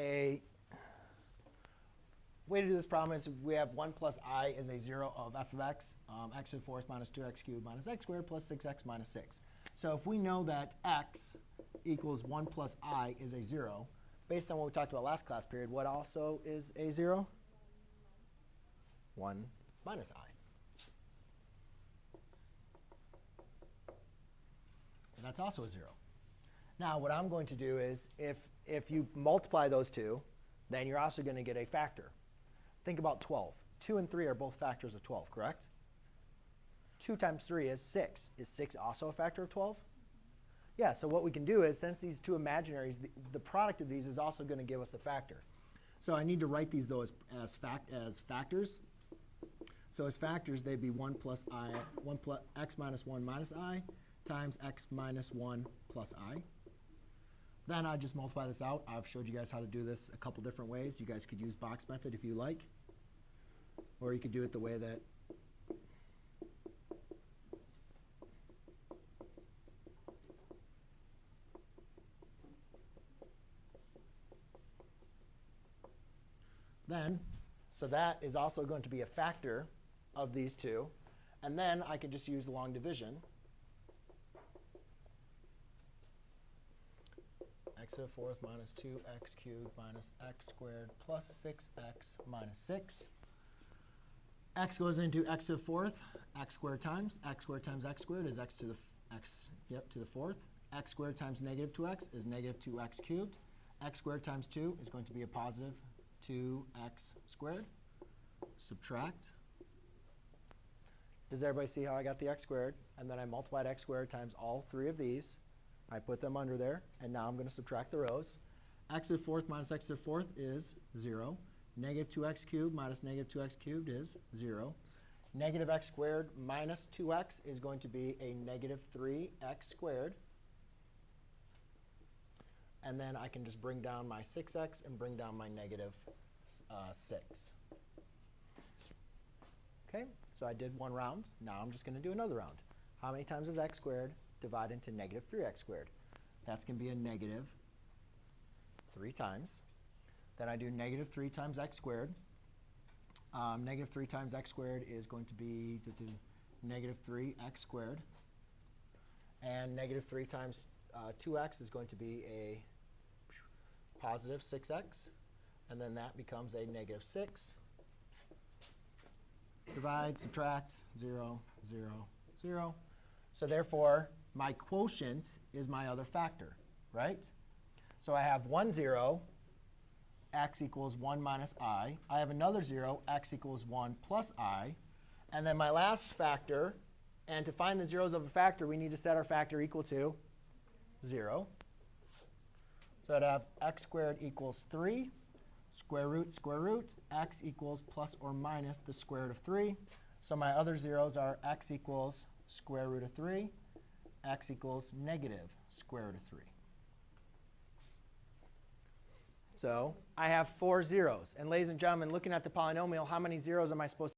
a way to do this problem is we have 1 plus I is a 0 of f of x, x to the fourth minus 2x cubed minus x squared plus 6x minus 6. So if we know that x equals 1 plus I is a 0, based on what we talked about last class period, what also is a 0? 1 minus I. And that's also a 0. Now, what I'm going to do is if you multiply those two, then you're also going to get a factor. Think about 12. 2 and 3 are both factors of 12, correct? 2 times 3 is 6. Is 6 also a factor of 12? Yeah, so what we can do is, since these two imaginaries, the product of these is also going to give us a factor. So I need to write these, though, as factors. So as factors, they'd be 1 plus I, 1 plus x minus 1 minus I times x minus 1 plus I. Then I just multiply this out. I've showed you guys how to do this a couple different ways. You guys could use box method if you like. Or you could do it the way that so that is also going to be a factor of these two. And then I can just use long division. X to the fourth minus 2x cubed minus x squared plus 6x minus 6. X goes into x to the fourth, x squared times x squared is x to the fourth. X squared times negative 2x is negative 2x cubed. X squared times 2 is going to be a positive 2x squared. Subtract. Does everybody see how I got the x squared? And then I multiplied x squared times all three of these. I put them under there, and now I'm going to subtract the rows. X to the fourth minus x to the fourth is 0. Negative 2x cubed minus negative 2x cubed is 0. Negative x squared minus 2x is going to be a negative 3x squared. And then I can just bring down my 6x and bring down my negative 6. OK, so I did one round. Now I'm just going to do another round. How many times is x squared divided into negative 3x squared? That's going to be a negative 3 times. Then I do negative 3 times x squared. Negative 3 times x squared is going to be negative 3x squared. And negative 3 times 2x is going to be a positive 6x. And then that becomes a negative 6. Divide, subtract, 0, 0, 0. So therefore, my quotient is my other factor, right? So I have 1, 0, x equals 1 minus I. I have another 0, x equals 1 plus I. And then my last factor, and to find the zeros of a factor, we need to set our factor equal to 0. So I'd have x squared equals 3, square root, x equals plus or minus the square root of 3. So my other zeros are x equals square root of 3, x equals negative square root of 3. So I have 4 zeros. And ladies and gentlemen, looking at the polynomial, how many zeros am I supposed to